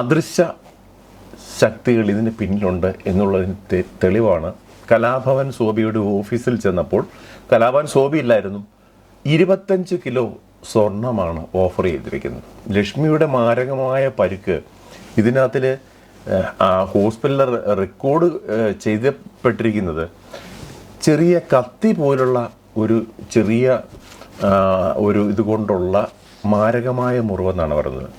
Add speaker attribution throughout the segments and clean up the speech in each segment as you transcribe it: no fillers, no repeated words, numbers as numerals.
Speaker 1: അദൃശ്യ ശക്തികൾ ഇതിന് പിന്നിലുണ്ട് എന്നുള്ളതിന് തെളിവാണ് കലാഭവൻ ശോഭിയുടെ ഓഫീസിൽ ചെന്നപ്പോൾ കലാഭവൻ ശോഭി ഇല്ലായിരുന്നു. 25 കിലോ സ്വർണമാണ് ഓഫർ ചെയ്തിരിക്കുന്നത്. ലക്ഷ്മിയുടെ മാരകമായ പരിക്ക് ഇതിനകത്തിൽ ഹോസ്പിറ്റലിൽ റെക്കോർഡ് ചെയ്യപ്പെട്ടിരിക്കുന്നത് ചെറിയ കത്തി പോലുള്ള ഒരു ചെറിയ ഒരു ഇതുകൊണ്ടുള്ള മാരകമായ മുറിവെന്നാണ് പറയുന്നത്.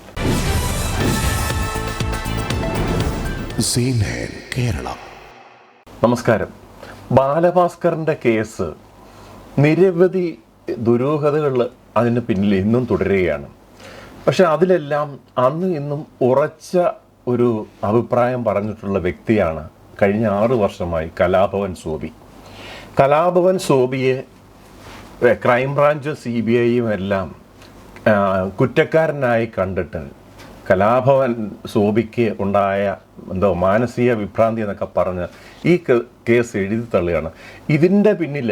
Speaker 1: നമസ്കാരം. ബാലഭാസ്കറിൻ്റെ കേസ് നിരവധി ദുരൂഹതകൾ അതിന് പിന്നിൽ ഇന്നും തുടരുകയാണ്. പക്ഷെ അതിലെല്ലാം അന്നും ഇന്നും ഉറച്ച ഒരു അഭിപ്രായം പറഞ്ഞിട്ടുള്ള വ്യക്തിയാണ് കഴിഞ്ഞ 6 വർഷമായി കലാഭവൻ ശോഭി. കലാഭവൻ ശോഭിയെ ക്രൈംബ്രാഞ്ചും CBIയും എല്ലാം കുറ്റക്കാരനായി കണ്ടിട്ട് കലാഭവൻ ശോഭിക്ക് ഉണ്ടായ മാനസിക വിഭ്രാന്തി എന്നൊക്കെ പറഞ്ഞ് ഈ കേസ് എഴുതി തള്ളുകയാണ്. ഇതിൻ്റെ പിന്നിൽ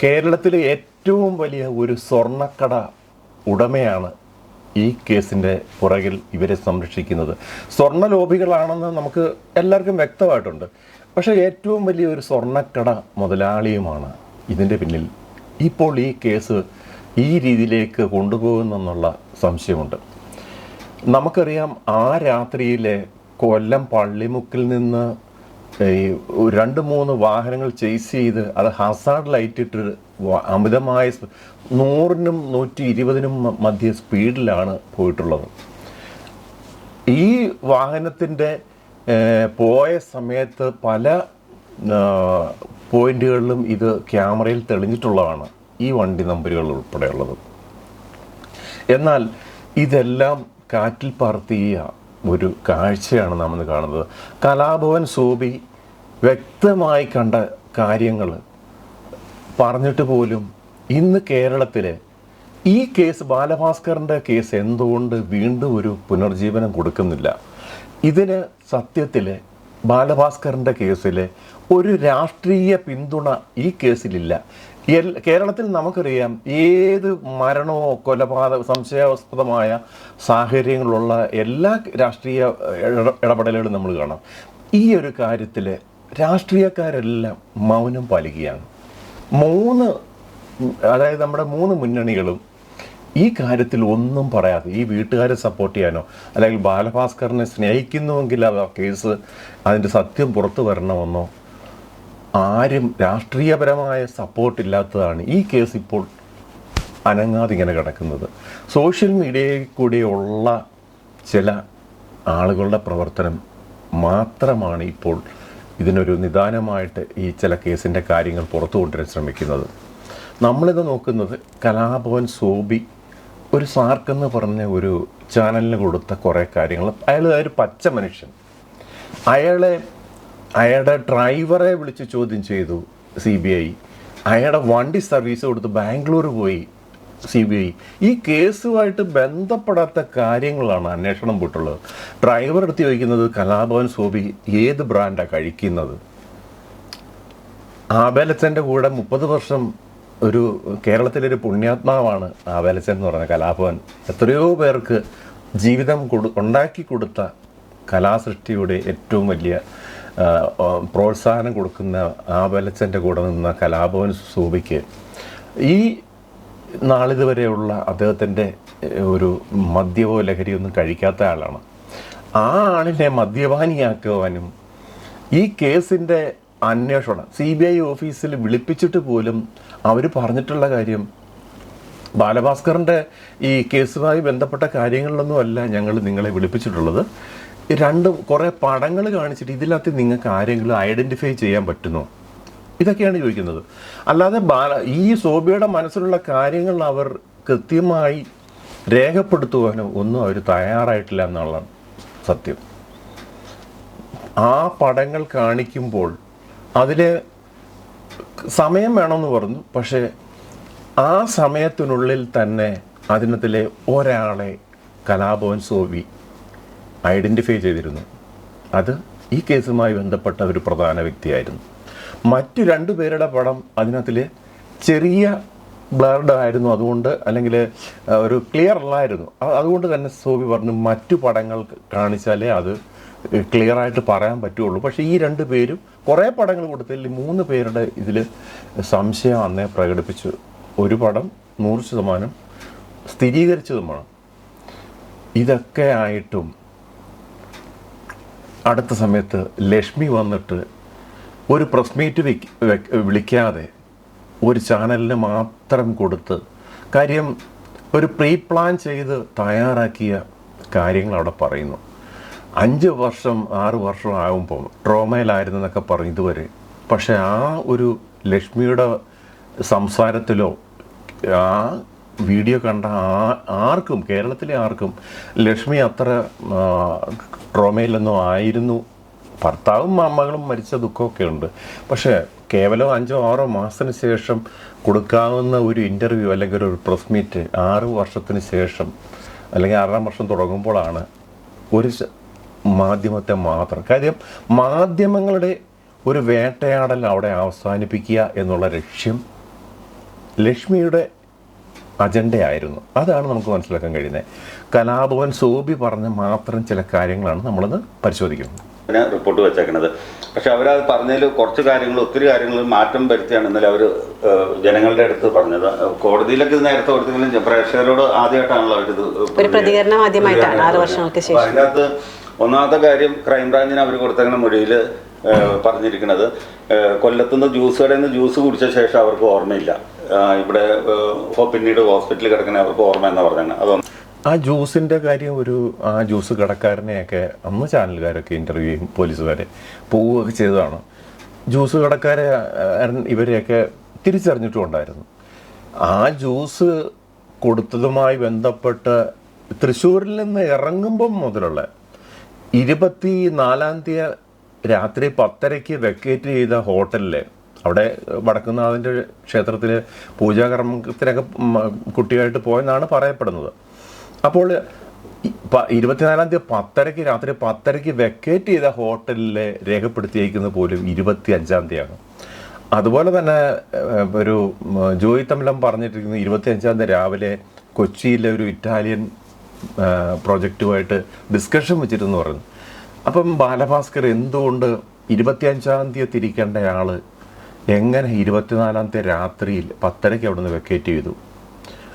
Speaker 1: കേരളത്തിലെ ഏറ്റവും വലിയ ഒരു സ്വർണ്ണക്കട ഉടമയാണ് ഈ കേസിൻ്റെ പുറകിൽ ഇവരെ സംരക്ഷിക്കുന്നത്. സ്വർണ്ണലോഭികളാണെന്ന് നമുക്ക് എല്ലാവർക്കും വ്യക്തമായിട്ടുണ്ട്. പക്ഷേ ഏറ്റവും വലിയ ഒരു സ്വർണ്ണക്കട മുതലാളിയുമാണ് ഇതിൻ്റെ പിന്നിൽ. ഇപ്പോൾ ഈ കേസ് ഈ രീതിയിലേക്ക് കൊണ്ടുപോകുന്നെന്നുള്ള സംശയമുണ്ട്. നമുക്കറിയാം, ആ രാത്രിയിലെ കൊല്ലം പള്ളിമുക്കിൽ നിന്ന് 2-3 വാഹനങ്ങൾ ചേസ് ചെയ്ത് അത് ഹസാർഡ് ലൈറ്റ് ഇട്ട് അമിതമായ 100-നും 120-നും മധ്യ സ്പീഡിലാണ് പോയിട്ടുള്ളത്. ഈ വാഹനത്തിൻ്റെ പോയ സമയത്ത് പല പോയിന്റുകളിലും ഇത് ക്യാമറയിൽ തെളിഞ്ഞിട്ടുള്ളതാണ്, ഈ വണ്ടി നമ്പറുകൾ ഉൾപ്പെടെയുള്ളത്. എന്നാൽ ഇതെല്ലാം കാറ്റിൽ പറത്തിയ ഒരു കാഴ്ചയാണ് നമ്മൾ കാണുന്നത്. കലാഭവൻ ശോഭി വ്യക്തമായി കണ്ട കാര്യങ്ങൾ പറഞ്ഞിട്ട് പോലും ഇന്ന് കേരളത്തിലെ ഈ കേസ്, ബാലഭാസ്കറിൻ്റെ കേസ് എന്തുകൊണ്ട് വീണ്ടും ഒരു പുനർജീവനം കൊടുക്കുന്നില്ല? ഇതിന് സത്യത്തിൽ ബാലഭാസ്കറിൻ്റെ കേസിൽ ഒരു രാഷ്ട്രീയ പിന്തുണ ഈ കേസിലില്ല. കേരളത്തിൽ നമുക്കറിയാം, ഏത് മരണമോ സംശയാസ്പദമായ സാഹചര്യങ്ങളുള്ള എല്ലാ രാഷ്ട്രീയ ഇടപെടലുകളും നമ്മൾ കാണാം. ഈ ഒരു കാര്യത്തിൽ രാഷ്ട്രീയക്കാരെല്ലാം മൗനം പാലിക്കുകയാണ്. അതായത് നമ്മുടെ 3 മുന്നണികളും ഈ കാര്യത്തിൽ ഒന്നും പറയാതെ, ഈ വീട്ടുകാരെ സപ്പോർട്ട് ചെയ്യാനോ അല്ലെങ്കിൽ ബാലഭാസ്കറിനെ സ്നേഹിക്കുന്നുവെങ്കിൽ ആ കേസ് അതിൻ്റെ സത്യം പുറത്തു വരണമെന്നോ ആരും രാഷ്ട്രീയപരമായ സപ്പോർട്ടില്ലാത്തതാണ് ഈ കേസ് ഇപ്പോൾ അനങ്ങാതെ ഇങ്ങനെ കിടക്കുന്നത്. സോഷ്യൽ മീഡിയയിൽ കൂടിയുള്ള ചില ആളുകളുടെ പ്രവർത്തനം മാത്രമാണ് ഇപ്പോൾ ഇതിനൊരു നിദാനമായിട്ട് ഈ ചില കേസിൻ്റെ കാര്യങ്ങൾ പുറത്തു കൊണ്ടുവരാൻ ശ്രമിക്കുന്നത്. നമ്മളിത് നോക്കുന്നത് കലാഭവൻ ശോഭി ഒരു സാർക്കെന്ന് പറഞ്ഞ ഒരു ചാനലിന് കൊടുത്ത കുറേ കാര്യങ്ങൾ. അയാൾ ഒരു പച്ച മനുഷ്യൻ. അയാളുടെ ഡ്രൈവറെ വിളിച്ച് ചോദ്യം ചെയ്തു CBI. അയാളുടെ വണ്ടി സർവീസ് കൊടുത്ത് ബാംഗ്ലൂർ പോയി CBI. ഈ കേസുമായിട്ട് ബന്ധപ്പെടാത്ത കാര്യങ്ങളാണ് അന്വേഷണം പോയിട്ടുള്ളത്. ഡ്രൈവർ എടുത്ത് ചോദിക്കുന്നത് കലാഭവൻ ശോഭി ഏത് ബ്രാൻഡാണ് കഴിക്കുന്നത്. ആബേലച്ചൻ്റെ കൂടെ 30 വർഷം ഒരു കേരളത്തിലൊരു പുണ്യാത്മാവാണ് ആബേലച്ചൻ എന്ന് പറഞ്ഞ കലാഭവൻ. എത്രയോ പേർക്ക് ജീവിതം ഉണ്ടാക്കി കൊടുത്ത കലാസൃഷ്ടിയുടെ ഏറ്റവും വലിയ പ്രോത്സാഹനം കൊടുക്കുന്ന ആബേലച്ചൻ്റെ കൂടെ നിന്ന കലാഭവൻ ശോഭിക്ക് ഈ നാളിതുവരെയുള്ള അദ്ദേഹത്തിൻ്റെ ഒരു മദ്യമോ ലഹരിയൊന്നും കഴിക്കാത്ത ആളാണ്. ആ ആളിനെ മദ്യപാനിയാക്കുവാനും ഈ കേസിൻ്റെ അന്വേഷണം CBI ഓഫീസിൽ വിളിപ്പിച്ചിട്ട് പോലും അവർ പറഞ്ഞിട്ടുള്ള കാര്യം, ബാലഭാസ്കറിൻ്റെ ഈ കേസുമായി ബന്ധപ്പെട്ട കാര്യങ്ങളിലൊന്നുമല്ല ഞങ്ങൾ നിങ്ങളെ വിളിപ്പിച്ചിട്ടുള്ളത്, കുറേ പടങ്ങൾ കാണിച്ചിട്ട് ഇതിനകത്ത് നിങ്ങൾക്ക് ആരെങ്കിലും ഐഡൻറ്റിഫൈ ചെയ്യാൻ പറ്റുമോ, ഇതൊക്കെയാണ് ചോദിക്കുന്നത്. അല്ലാതെ ഈ ശോഭയുടെ മനസ്സിലുള്ള കാര്യങ്ങൾ അവർ കൃത്യമായി രേഖപ്പെടുത്തുവാനോ ഒന്നും അവർ തയ്യാറായിട്ടില്ല എന്നുള്ളതാണ് സത്യം. ആ പടങ്ങൾ കാണിക്കുമ്പോൾ അതിൽ സമയം വേണമെന്ന് പറഞ്ഞു. പക്ഷേ ആ സമയത്തിനുള്ളിൽ തന്നെ അതിനകത്തിലെ ഒരാളെ കലാഭവൻ ശോഭി ഐഡൻറ്റിഫൈ ചെയ്തിരുന്നു. അത് ഈ കേസുമായി ബന്ധപ്പെട്ട ഒരു പ്രധാന വ്യക്തിയായിരുന്നു. മറ്റു 2 പേരുടെ പടം അതിനകത്തിൽ ചെറിയ ബ്ലർഡ് ആയിരുന്നു, അതുകൊണ്ട് അല്ലെങ്കിൽ ഒരു ക്ലിയർ അല്ലായിരുന്നു. അതുകൊണ്ട് തന്നെ സോബി പറഞ്ഞു മറ്റു പടങ്ങൾ കാണിച്ചാലേ അത് ക്ലിയർ ആയിട്ട് പറയാൻ പറ്റുള്ളൂ. പക്ഷേ ഈ 2 പേരും കുറേ പടങ്ങൾ കൊടുത്തതിൽ 3 പേരുടെ ഇതിൽ സംശയം അന്നേ പ്രകടിപ്പിച്ചു. ഒരു പടം 100% സ്ഥിരീകരിച്ചതുമാണ്. ഇതൊക്കെ ആയിട്ടും അടുത്ത സമയത്ത് ലക്ഷ്മി വന്നിട്ട് ഒരു പ്രസ് മീറ്റ് വിളിക്കാതെ ഒരു ചാനലിന് മാത്രം കൊടുത്ത്, കാര്യം ഒരു പ്രീ പ്ലാൻ ചെയ്ത് തയ്യാറാക്കിയ കാര്യങ്ങൾ അവിടെ പറയുന്നു. 5 വർഷം 6 വർഷം ആകുമ്പോൾ ട്രോമയിലായിരുന്നെന്നൊക്കെ പറഞ്ഞു ഇതുവരെ. പക്ഷേ ആ ഒരു ലക്ഷ്മിയുടെ സംസാരത്തിലോ ആ വീഡിയോ കണ്ട ആർക്കും, കേരളത്തിലെ ആർക്കും ലക്ഷ്മി അത്ര ട്രോമയിലൊന്നും ആയിരുന്നു. ഭർത്താവും മകളും മരിച്ച ദുഃഖമൊക്കെ ഉണ്ട്. പക്ഷേ കേവലം 5-6 മാസത്തിന് ശേഷം കൊടുക്കാവുന്ന ഒരു ഇൻ്റർവ്യൂ അല്ലെങ്കിൽ ഒരു പ്രസ് മീറ്റ് 6 വർഷത്തിന് ശേഷം അല്ലെങ്കിൽ 6-ാം വർഷം തുടങ്ങുമ്പോഴാണ് ഒരു മാധ്യമത്തെ മാത്രം. കാര്യം മാധ്യമങ്ങളുടെ ഒരു വേട്ടയാടൽ അവിടെ അവസാനിപ്പിക്കുക എന്നുള്ള ലക്ഷ്യം ലക്ഷ്മിയുടെ അജണ്ടയായിരുന്നു. അതാണ് നമുക്ക് മനസ്സിലാക്കാൻ കഴിയുന്നത്. കലാഭവൻ സോബി പറഞ്ഞ മാത്രം ചില കാര്യങ്ങളാണ് നമ്മളത് പരിശോധിക്കുന്നത്.
Speaker 2: റിപ്പോർട്ട് വെച്ചേക്കുന്നത്. പക്ഷെ അവരത് പറഞ്ഞതിൽ കുറച്ച് കാര്യങ്ങൾ, ഒത്തിരി കാര്യങ്ങൾ മാറ്റം വരുത്തിയാണ് ഇന്നലെ അവർ ജനങ്ങളുടെ അടുത്ത് പറഞ്ഞത്. കോടതിയിലൊക്കെ ഇത് നേരത്തെ കൊടുത്തെങ്കിലും പ്രേക്ഷകരോട് ആദ്യമായിട്ടാണല്ലോ അവരിത്
Speaker 3: പ്രതികരണം ആദ്യമായിട്ടാണ് 6 വർഷങ്ങൾക്ക് ശേഷം.
Speaker 2: അതിനകത്ത് ഒന്നാമത്തെ കാര്യം ക്രൈംബ്രാഞ്ചിന് അവർ കൊടുത്തേക്കുന്ന മൊഴിയിൽ പറഞ്ഞിരിക്കുന്നത് കൊല്ലത്തുനിന്ന് ജ്യൂസ് കടയിൽ നിന്ന് ജ്യൂസ് കുടിച്ച ശേഷം അവർക്ക് ഓർമ്മയില്ല. ഇവിടെ പിന്നീട് ഹോസ്പിറ്റലിൽ കിടക്കുന്ന അവർക്ക് ഓർമ്മ എന്ന് പറഞ്ഞാണ്. അതൊന്നും
Speaker 1: ആ ജ്യൂസിൻ്റെ കാര്യം, ആ ജ്യൂസ് കടക്കാരനെയൊക്കെ അന്ന് ചാനലുകാരൊക്കെ ഇൻ്റർവ്യൂ ചെയ്യും, പോലീസുകാരെ പോവുകയൊക്കെ ചെയ്തതാണ്. ജ്യൂസ് കടക്കാരെ ഇവരെയൊക്കെ തിരിച്ചറിഞ്ഞിട്ടുമുണ്ടായിരുന്നു. ആ ജ്യൂസ് കൊടുത്തതുമായി ബന്ധപ്പെട്ട് തൃശ്ശൂരിൽ നിന്ന് ഇറങ്ങുമ്പം മുതലുള്ള 24-ാം തീയതി രാത്രി 10:30 വെക്കേറ്റ് ചെയ്ത ഹോട്ടലിൽ, അവിടെ വടക്കുന്നാഥൻ്റെ ക്ഷേത്രത്തിൽ പൂജാകർമ്മത്തിനൊക്കെ കുട്ടിയായിട്ട് പോയെന്നാണ് പറയപ്പെടുന്നത്. അപ്പോൾ 24-ാം തീയതി 10:30 രാത്രി 10:30 വെക്കേറ്റ് ചെയ്ത ഹോട്ടലിൽ രേഖപ്പെടുത്തിയിരിക്കുന്നത് പോലും 25-ാം തീയതിയാണ്. അതുപോലെ തന്നെ ഒരു ജോയി തമ്മിലം പറഞ്ഞിട്ടിരിക്കുന്നത് 25-ാം തീയതി രാവിലെ കൊച്ചിയിലെ ഒരു ഇറ്റാലിയൻ പ്രോജക്റ്റുമായിട്ട് ഡിസ്കഷൻ വെച്ചിരുന്നു പറഞ്ഞു. അപ്പം ബാലഭാസ്കർ എന്തുകൊണ്ട് 25-ാം തീയതി തിരിക്കേണ്ട ആൾ എങ്ങനെ 24-ാം തീയതി രാത്രിയിൽ 10:30 അവിടെ നിന്ന് വെക്കേറ്റ് ചെയ്തു?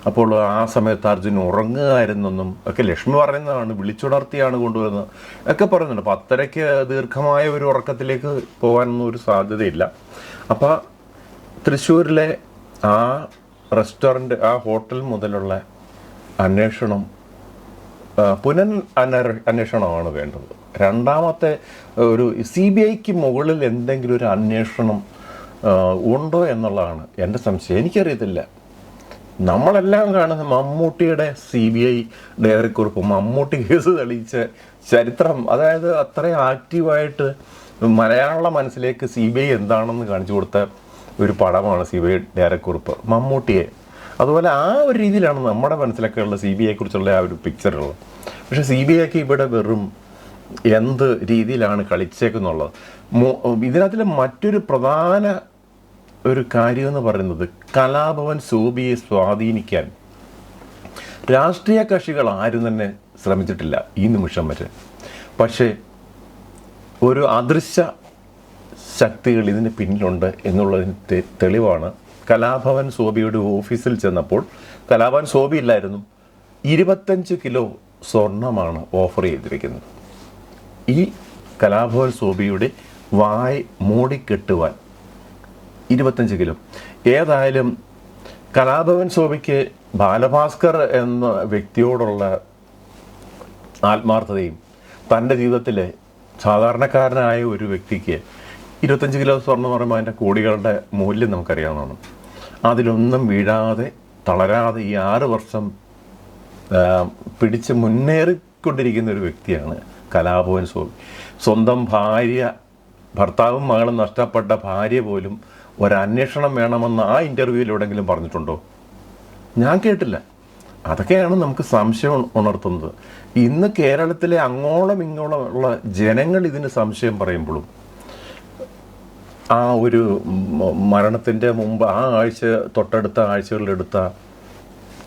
Speaker 1: അപ്പോൾ ആ സമയത്ത് അർജുൻ ഉറങ്ങുകയായിരുന്നെന്നും ഒക്കെ ലക്ഷ്മി പറയുന്നതാണ്, വിളിച്ചുണർത്തിയാണ് കൊണ്ടുവരുന്നത് ഒക്കെ പറയുന്നുണ്ട്. 10:30 ദീർഘമായ ഒരു ഉറക്കത്തിലേക്ക് പോകാനൊന്നും ഒരു സാധ്യതയില്ല. അപ്പോൾ തൃശ്ശൂരിലെ ആ റെസ്റ്റോറൻറ്റ്, ആ ഹോട്ടൽ മുതലുള്ള അന്വേഷണം അന്വേഷണമാണ് വേണ്ടത്. രണ്ടാമത്തെ ഒരു CBIക്ക് മുകളിൽ എന്തെങ്കിലും ഒരു അന്വേഷണം ഉണ്ടോ എന്നുള്ളതാണ് എൻ്റെ സംശയം. എനിക്കറിയത്തില്ല. നമ്മളെല്ലാം കാണുന്ന മമ്മൂട്ടിയുടെ CBI ഡയറിക്കുറിപ്പ്, മമ്മൂട്ടി കേസ് തെളിയിച്ച ചരിത്രം, അതായത് അത്രയും ആക്റ്റീവായിട്ട് മലയാള മനസ്സിലേക്ക് CBI എന്താണെന്ന് കാണിച്ചു കൊടുത്ത ഒരു പടമാണ് CBI ഡയറിക്കുറിപ്പ്, മമ്മൂട്ടിയെ. അതുപോലെ ആ ഒരു രീതിയിലാണ് നമ്മുടെ മനസ്സിലൊക്കെ ഉള്ള CBIയെക്കുറിച്ചുള്ള ആ ഒരു പിക്ചറുള്ളത്. പക്ഷേ CBIക്ക് ഇവിടെ വെറും എന്ത് രീതിയിലാണ് കളിച്ചേക്കുന്നുള്ളത്. ഇതിനകത്തിലെ മറ്റൊരു പ്രധാന ഒരു കാര്യമെന്ന് പറയുന്നത്, കലാഭവൻ സോബിയെ സ്വാധീനിക്കാൻ രാഷ്ട്രീയ കക്ഷികൾ ആരും തന്നെ ശ്രമിച്ചിട്ടില്ല ഈ നിമിഷം വരെ. പക്ഷേ ഒരു അദൃശ്യ ശക്തികൾ ഇതിന് പിന്നിലുണ്ട് എന്നുള്ളതിന് തെളിവാണ് കലാഭവൻ സോബിയുടെ ഓഫീസിൽ ചെന്നപ്പോൾ കലാഭവൻ സോബി ഇല്ലായിരുന്നു. 25 കിലോ സ്വർണമാണ് ഓഫർ ചെയ്തിരിക്കുന്നത്. ഈ കലാഭവൻ സോബിയുടെ വായ് മൂടിക്കെട്ടുവാൻ 25 കിലോ. ഏതായാലും കലാഭവൻ സോബിക്ക് ബാലഭാസ്കർ എന്ന വ്യക്തിയോടുള്ള ആത്മാർത്ഥതയും തൻ്റെ ജീവിതത്തിലെ സാധാരണക്കാരനായ ഒരു വ്യക്തിക്ക് 25 കിലോ സ്വർണ്ണം പറയുമ്പോൾ അതിൻ്റെ കോടികളുടെ മൂല്യം നമുക്കറിയാവുന്നതാണ്. അതിലൊന്നും വീഴാതെ തളരാതെ ഈ 6 വർഷം പിടിച്ച് മുന്നേറിക്കൊണ്ടിരിക്കുന്ന ഒരു വ്യക്തിയാണ് കലാഭവൻ സോബി. സ്വന്തം ഭർത്താവും മകളും നഷ്ടപ്പെട്ട ഭാര്യ പോലും ഒരന്വേഷണം വേണമെന്ന് ആ ഇൻ്റർവ്യൂവിലെവിടെങ്കിലും പറഞ്ഞിട്ടുണ്ടോ? ഞാൻ കേട്ടില്ല. അതൊക്കെയാണ് നമുക്ക് സംശയം ഉണർത്തുന്നത്. ഇന്ന് കേരളത്തിലെ അങ്ങോളം ഇങ്ങോളം ഉള്ള ജനങ്ങൾ ഇതിന് സംശയം പറയുമ്പോഴും ആ ഒരു മരണത്തിൻ്റെ മുമ്പ് ആ ആഴ്ച തൊട്ടടുത്ത ആഴ്ചകളിലെടുത്ത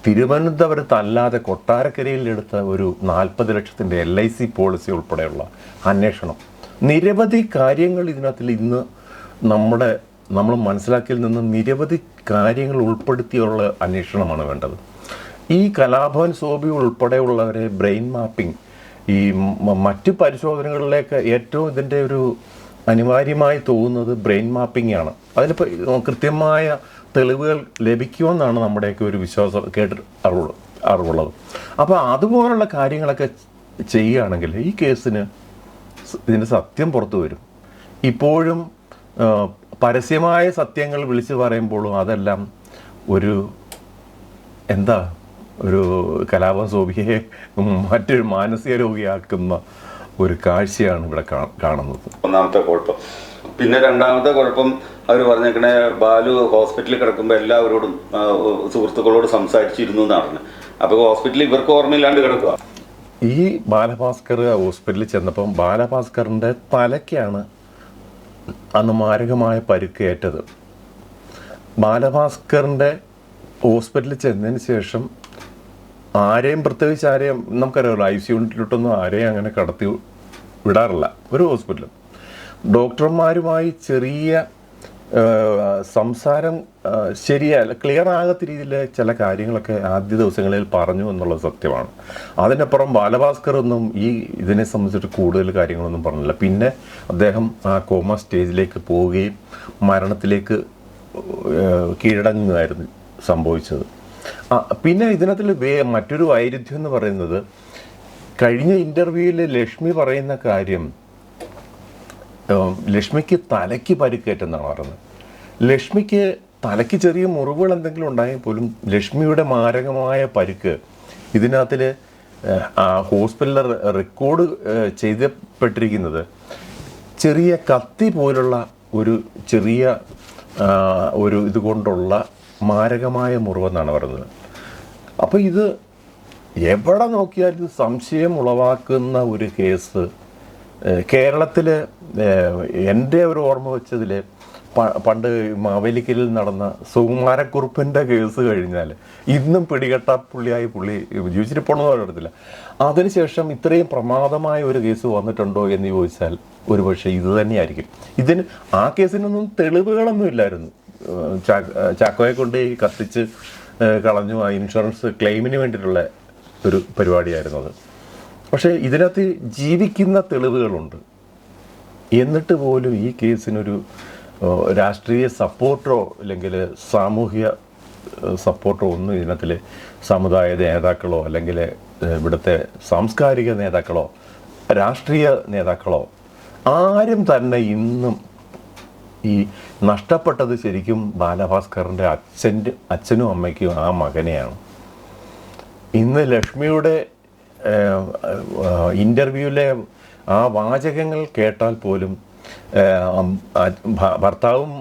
Speaker 1: തിരുവനന്തപുരത്തല്ലാതെ കൊട്ടാരക്കരയിലെടുത്ത ഒരു 40 ലക്ഷത്തിൻ്റെ LIC പോളിസി ഉൾപ്പെടെയുള്ള അന്വേഷണം, നിരവധി കാര്യങ്ങൾ ഇതിനകത്തിൽ ഇന്ന് നമ്മൾ മനസ്സിലാക്കിയതിൽ നിന്ന് നിരവധി കാര്യങ്ങൾ ഉൾപ്പെടുത്തിയുള്ള അന്വേഷണമാണ് വേണ്ടത്. ഈ കലാഭവൻ സോബി ഉൾപ്പെടെയുള്ളവരെ ബ്രെയിൻ മാപ്പിംഗ്, ഈ മറ്റ് പരിശോധനകളിലേക്ക് ഏറ്റവും ഇതിൻ്റെ ഒരു അനിവാര്യമായി തോന്നുന്നത് ബ്രെയിൻ മാപ്പിംഗ് ആണ്. അതിലിപ്പോൾ കൃത്യമായ തെളിവുകൾ ലഭിക്കുമെന്നാണ് നമ്മുടെയൊക്കെ ഒരു വിശ്വാസം അറിവുള്ളത്. അപ്പോൾ അതുപോലുള്ള കാര്യങ്ങളൊക്കെ ചെയ്യുകയാണെങ്കിൽ ഈ കേസിന് ഇതിൻ്റെ സത്യം പുറത്തു വരും. ഇപ്പോഴും പരസ്യമായ സത്യങ്ങൾ വിളിച്ചു പറയുമ്പോഴും അതെല്ലാം ഒരു കലാഭവൻ സോബിയെ മറ്റൊരു മാനസിക രോഗിയാക്കുന്ന ഒരു കാഴ്ചയാണ് ഇവിടെ കാണുന്നത്.
Speaker 2: ഒന്നാമത്തെ കുഴപ്പം. പിന്നെ രണ്ടാമത്തെ കുഴപ്പം അവർ പറഞ്ഞേക്കണേ, ബാലു ഹോസ്പിറ്റലിൽ കിടക്കുമ്പോൾ എല്ലാവരോടും സുഹൃത്തുക്കളോട് സംസാരിച്ചിരുന്നു എന്നാണ് പറഞ്ഞത്. അപ്പോൾ ഹോസ്പിറ്റലിൽ ഇവർക്ക് ഓർമ്മയില്ലാണ്ട് കിടക്കുക.
Speaker 1: ഈ ബാലഭാസ്കർ ഹോസ്പിറ്റലിൽ ചെന്നപ്പം ബാലഭാസ്കറിൻ്റെ തലയ്ക്കാണ് അന്ന് മാരകമായ പരിക്കേറ്റത്. ബാലഭാസ്കറിൻ്റെ ഹോസ്പിറ്റലിൽ ചെന്നതിന് ശേഷം പ്രത്യേകിച്ച് നമുക്കറിയാമല്ലോ, ICU യൂണിറ്റിലോട്ടൊന്നും ആരെയും അങ്ങനെ കടത്തി വിടാറില്ല ഒരു ഹോസ്പിറ്റലും. ഡോക്ടർമാരുമായി ചെറിയ സംസാരം ശരിയല്ല, ക്ലിയർ ആകാത്ത രീതിയിൽ ചില കാര്യങ്ങളൊക്കെ ആദ്യ ദിവസങ്ങളിൽ പറഞ്ഞു എന്നുള്ളത് സത്യമാണ്. അതിനപ്പുറം ബാലഭാസ്കർ ഒന്നും ഇതിനെ സംബന്ധിച്ചിട്ട് കൂടുതൽ കാര്യങ്ങളൊന്നും പറഞ്ഞില്ല. പിന്നെ അദ്ദേഹം ആ കോമ സ്റ്റേജിലേക്ക് പോവുകയും മരണത്തിലേക്ക് കീഴടങ്ങുകയായിരുന്നു സംഭവിച്ചത്. പിന്നെ ഇതിനകത്തിൽ മറ്റൊരു വൈരുദ്ധ്യം എന്ന് പറയുന്നത്, കഴിഞ്ഞ ഇൻ്റർവ്യൂവിൽ ലക്ഷ്മി പറയുന്ന കാര്യം, ലക്ഷ്മിക്ക് തലയ്ക്ക് പരിക്കേറ്റെന്നാണ് പറയുന്നത്. ലക്ഷ്മിക്ക് തലയ്ക്ക് ചെറിയ മുറിവുകൾ എന്തെങ്കിലും ഉണ്ടായാൽ പോലും ലക്ഷ്മിയുടെ മാരകമായ പരിക്ക് ഇതിനകത്തിൽ ഹോസ്പിറ്റലിൽ റെക്കോർഡ് ചെയ്യപ്പെട്ടിരിക്കുന്നത് ചെറിയ കത്തി പോലുള്ള ചെറിയ ഇതുകൊണ്ടുള്ള മാരകമായ മുറിവെന്നാണ് പറയുന്നത്. അപ്പോൾ ഇത് എവിടെ നോക്കിയാലും സംശയം ഉളവാക്കുന്ന ഒരു കേസ് കേരളത്തിൽ എൻ്റെ ഒരു ഓർമ്മ വെച്ചതിൽ പണ്ട് മാവേലിക്കലിൽ നടന്ന സുകുമാരക്കുറുപ്പിൻ്റെ കേസ് കഴിഞ്ഞാൽ ഇന്നും പിടികെട്ടാ പുള്ളി ജീവിച്ചിരിപ്പോണെന്ന് പറയത്തില്ല. അതിനുശേഷം ഇത്രയും പ്രമാദമായ ഒരു കേസ് വന്നിട്ടുണ്ടോ എന്ന് ചോദിച്ചാൽ ഒരുപക്ഷെ ഇത് തന്നെയായിരിക്കും. ആ കേസിനൊന്നും തെളിവുകളൊന്നും ഇല്ലായിരുന്നു. ചാക്കോയെ കൊണ്ട് കത്തിച്ച് കളഞ്ഞു. ആ ഇൻഷുറൻസ് ക്ലെയിമിന് വേണ്ടിയിട്ടുള്ള ഒരു പരിപാടിയായിരുന്നു അത്. പക്ഷേ ഇതിനകത്ത് ജീവിക്കുന്ന തെളിവുകളുണ്ട്. എന്നിട്ട് പോലും ഈ കേസിനൊരു രാഷ്ട്രീയ സപ്പോർട്ടോ അല്ലെങ്കിൽ സാമൂഹ്യ സപ്പോർട്ടോ ഒന്നും ഇതിനകത്തിൽ സമുദായ നേതാക്കളോ അല്ലെങ്കിൽ ഇവിടുത്തെ സാംസ്കാരിക നേതാക്കളോ രാഷ്ട്രീയ നേതാക്കളോ ആരും തന്നെ ഇന്നും ഈ നഷ്ടപ്പെട്ടത് ശരിക്കും ബാലഭാസ്കറിൻ്റെ അച്ഛനും അമ്മയ്ക്കും ആ മകനെയാണ്. ഇന്ന് ലക്ഷ്മിയുടെ ഇൻ്റർവ്യൂവിലെ ആ വാചകങ്ങൾ കേട്ടാൽ പോലും ഭർത്താവും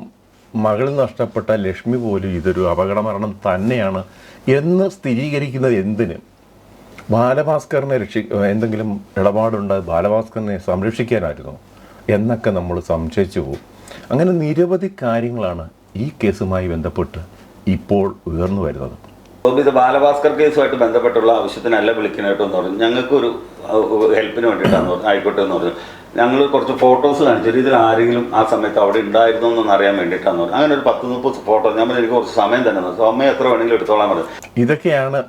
Speaker 1: മകളും നഷ്ടപ്പെട്ട ലക്ഷ്മി പോലും ഇതൊരു അപകടമരണം തന്നെയാണ് എന്ന് സ്ഥിരീകരിക്കുന്നത് എന്തിന്? ബാലഭാസ്കറിനെ എന്തെങ്കിലും ഇടപാടുണ്ടായി ബാലഭാസ്കറിനെ സംരക്ഷിക്കാനായിരുന്നു എന്നൊക്കെ നമ്മൾ സംശയിച്ചു പോകും. അങ്ങനെ നിരവധി കാര്യങ്ങളാണ് ഈ കേസുമായി ബന്ധപ്പെട്ട് ഇപ്പോൾ ഉയർന്നു വരുന്നത്.
Speaker 2: ഇത് ബാലഭാസ്കർ കേസുമായിട്ട് ബന്ധപ്പെട്ടുള്ള ആവശ്യത്തിനല്ല വിളിക്കണേട്ടോന്ന് പറഞ്ഞു. ഞങ്ങൾക്കൊരു ഹെൽപ്പിന് വേണ്ടിയിട്ടാന്ന് പറഞ്ഞു. ആയിക്കോട്ടെ എന്ന് പറഞ്ഞു. ഞങ്ങൾ കുറച്ച് ഫോട്ടോസ് കാണിച്ചു. ഇതിൽ ആരെങ്കിലും ആ സമയത്ത് അവിടെ ഉണ്ടായിരുന്നോ എന്നൊന്ന് അറിയാൻ വേണ്ടിയിട്ടാന്ന് പറഞ്ഞു. അങ്ങനെ ഒരു 10-30 ഫോട്ടോ ഞാൻ പറഞ്ഞു, എനിക്ക് കുറച്ച് സമയം തന്നെ സമയം എത്ര വേണമെങ്കിലും എടുത്തോളാൻ പറഞ്ഞു.
Speaker 1: ഇതൊക്കെയാണ്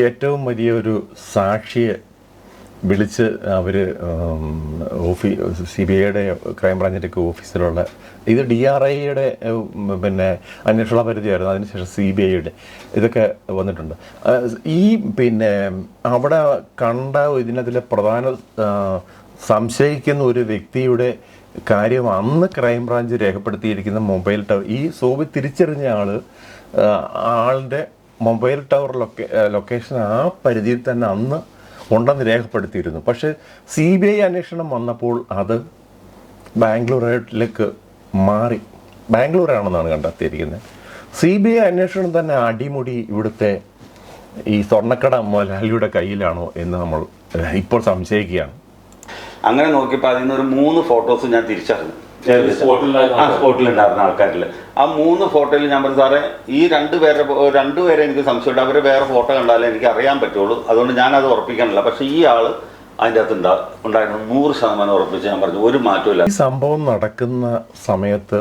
Speaker 1: ഏറ്റവും വലിയ ഒരു സാക്ഷിയെ വിളിച്ച് അവർ CBIയുടെ ക്രൈംബ്രാഞ്ചിൻ്റെയൊക്കെ ഓഫീസിലുള്ള ഇത് DRIയുടെ പിന്നെ അന്വേഷണ പരിധിയായിരുന്നു. അതിനുശേഷം CBIയുടെ ഇതൊക്കെ വന്നിട്ടുണ്ട്. ഈ പിന്നെ അവിടെ കണ്ട ഇതിനകത്തിലെ പ്രധാന സംശയിക്കുന്ന ഒരു വ്യക്തിയുടെ കാര്യം അന്ന് ക്രൈംബ്രാഞ്ച് രേഖപ്പെടുത്തിയിരിക്കുന്ന മൊബൈൽ ടവർ, ഈ സോബി തിരിച്ചറിഞ്ഞ ആളുടെ മൊബൈൽ ടവർ ലൊക്കേഷൻ ആ പരിധിയിൽ തന്നെ അന്ന് ഉണ്ടെന്ന് രേഖപ്പെടുത്തിയിരുന്നു. പക്ഷേ CBI അന്വേഷണം വന്നപ്പോൾ അത് ബാംഗ്ലൂരിലേക്ക് മാറി. ബാംഗ്ലൂരാണെന്നാണ് കണ്ടെത്തിയിരിക്കുന്നത്. CBI അന്വേഷണം തന്നെ അടിമുടി ഇവിടുത്തെ ഈ സ്വർണ്ണക്കട മുതലാളിയുടെ കയ്യിലാണോ എന്ന് നമ്മൾ ഇപ്പോൾ സംശയിക്കുകയാണ്.
Speaker 2: അങ്ങനെ നോക്കിയപ്പോൾ അതിൽ നിന്നൊരു 3 ഫോട്ടോസ് ഞാൻ തിരിച്ചറിഞ്ഞു. സ്പോട്ടിലുണ്ടായിരുന്ന ആൾക്കാരിൽ ആ 3 ഫോട്ടോയിൽ ഞാൻ പറഞ്ഞു സാറേ ഈ രണ്ടുപേരെ എനിക്ക് സംശയമുണ്ട്, അവർ വേറെ ഫോട്ടോ കണ്ടാലേ എനിക്ക് അറിയാൻ പറ്റുള്ളൂ, അതുകൊണ്ട് ഞാനത് ഉറപ്പിക്കാനില്ല. പക്ഷേ ഈ ആള് അതിൻ്റെ അകത്ത് ഉണ്ടായിരുന്നു 100% ഉറപ്പിച്ച് ഞാൻ പറഞ്ഞു, ഒരു മാറ്റമില്ല.
Speaker 1: ഈ സംഭവം നടക്കുന്ന സമയത്ത്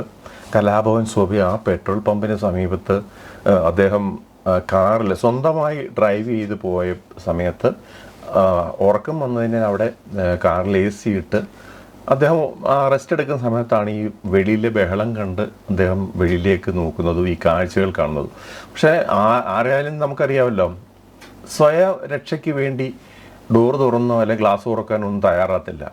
Speaker 1: കലാഭവൻ ശോഭി ആ പെട്രോൾ പമ്പിന് സമീപത്ത് അദ്ദേഹം കാറിൽ സ്വന്തമായി ഡ്രൈവ് ചെയ്ത് പോയ സമയത്ത് ഉറക്കം വന്നതിന് അവിടെ കാറിൽ AC ഇട്ട് അദ്ദേഹം റെസ്റ്റ് എടുക്കുന്ന സമയത്താണ് ഈ വെളിയിലെ ബഹളം കണ്ട് അദ്ദേഹം വെളിയിലേക്ക് നോക്കുന്നതും ഈ കാഴ്ചകൾ കാണുന്നതും. പക്ഷേ ആരായാലും നമുക്കറിയാമല്ലോ, സ്വയം രക്ഷയ്ക്ക് വേണ്ടി ഡോർ തുറന്നോ അല്ലെങ്കിൽ ഗ്ലാസ് തുറക്കാനോ ഒന്നും തയ്യാറാകത്തില്ല.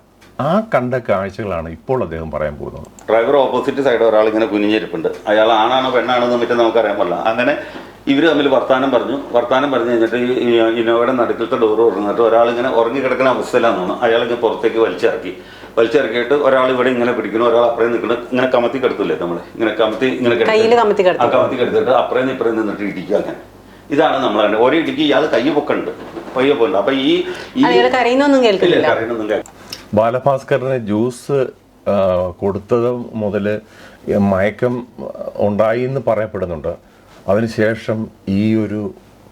Speaker 1: ആ കണ്ട കാഴ്ചകളാണ് ഇപ്പോൾ അദ്ദേഹം പറയാൻ പോകുന്നത്.
Speaker 2: ഡ്രൈവർ ഓപ്പോസിറ്റ് സൈഡ് ഒരാൾ ഇങ്ങനെ കുനിഞ്ഞിരിപ്പുണ്ട്, അയാൾ ആണാണോ പെണ്ണാണോ എന്ന് മറ്റും നമുക്കറിയാൻ പാടില്ല. അങ്ങനെ ഇവർ തമ്മിൽ വർത്താനം പറഞ്ഞു കഴിഞ്ഞിട്ട് ഈ ഇന്നോവയുടെ നടുക്കലത്തെ ഡോർ തുറന്നിട്ട് ഒരാളിങ്ങനെ ഉറങ്ങിക്കിടക്കുന്ന അവസ്ഥയിലാണെന്നാണ് അയാളിങ്ങനെ പുറത്തേക്ക് വലിച്ചിറക്കിയിട്ട് ഒരാൾ ഇവിടെ ഇങ്ങനെ പിടിക്കുന്നു, ഒരാൾ അപ്പുറം നിൽക്കുന്നു, ഇങ്ങനെ കമത്തി കിടത്തില്ലേ നമ്മൾ, ഇങ്ങനെ കമത്തി കിടത്തിട്ട് അപ്പുറം ഇപ്പുറം നിന്നിട്ട് ഇടിക്കുക. അങ്ങനെ ഇതാണ് നമ്മൾ കണ്ടത്. ഒരേ ഇടിക്ക് ഇയാൾ കയ്യ് പൊക്കുണ്ട്. അപ്പൊ ഈ
Speaker 3: കരയുന്നൊന്നും കേൾക്കില്ല.
Speaker 1: ബാലഭാസ്കറിന് ജ്യൂസ് കൊടുത്തത് മുതൽ മയക്കം ഉണ്ടായി എന്ന് പറയപ്പെടുന്നുണ്ട്. അതിനുശേഷം ഈ ഒരു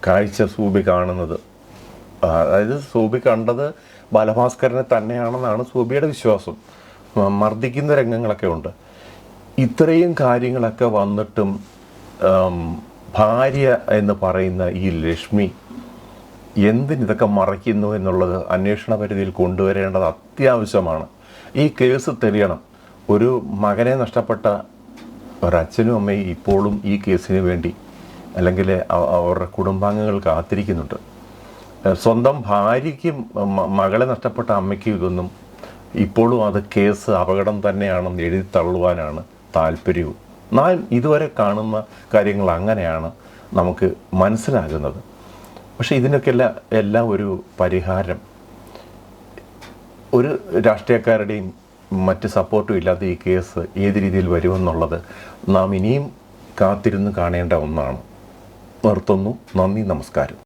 Speaker 1: കാഴ്ച സൂബി കാണുന്നത്, അതായത് സൂബി കണ്ടത് ബാലഭാസ്കറിനെ തന്നെയാണെന്നാണ് സൂബിയുടെ വിശ്വാസം. മർദ്ദിക്കുന്ന രംഗങ്ങളൊക്കെ ഉണ്ട്. ഇത്രയും കാര്യങ്ങളൊക്കെ വന്നിട്ടും ഭാര്യ എന്ന് പറയുന്ന ഈ ലക്ഷ്മി എന്തിനിതൊക്കെ മറയ്ക്കുന്നു എന്നുള്ളത് അന്വേഷണ പരിധിയിൽ കൊണ്ടുവരേണ്ടത് അത്യാവശ്യമാണ്. ഈ കേസ് തെളിയണം. ഒരു മകനെ നഷ്ടപ്പെട്ട ഒരച്ഛനും അമ്മയും ഇപ്പോഴും ഈ കേസിന് വേണ്ടി അല്ലെങ്കിൽ അവരുടെ കുടുംബാംഗങ്ങൾ കാത്തിരിക്കുന്നുണ്ട്. സ്വന്തം ഭാര്യയ്ക്കും മകളെ നഷ്ടപ്പെട്ട അമ്മയ്ക്കും ഇതൊന്നും ഇപ്പോഴും അത് കേസ് അപകടം തന്നെയാണെന്ന് എഴുതി തള്ളുവാനാണ് താല്പര്യവും. നാം ഇതുവരെ കാണുന്ന കാര്യങ്ങൾ അങ്ങനെയാണ് നമുക്ക് മനസ്സിലാകുന്നത്. പക്ഷേ ഇതിനൊക്കെ എല്ലാം ഒരു പരിഹാരം ഒരു രാഷ്ട്രീയക്കാരുടെയും മറ്റ് സപ്പോർട്ടും ഇല്ലാത്ത ഈ കേസ് ഏത് രീതിയിൽ വരുമെന്നുള്ളത് നാം ഇനിയും കാത്തിരുന്ന് കാണേണ്ട ഒന്നാണ്. നിർത്തുന്നു. നന്ദി, നമസ്കാരം.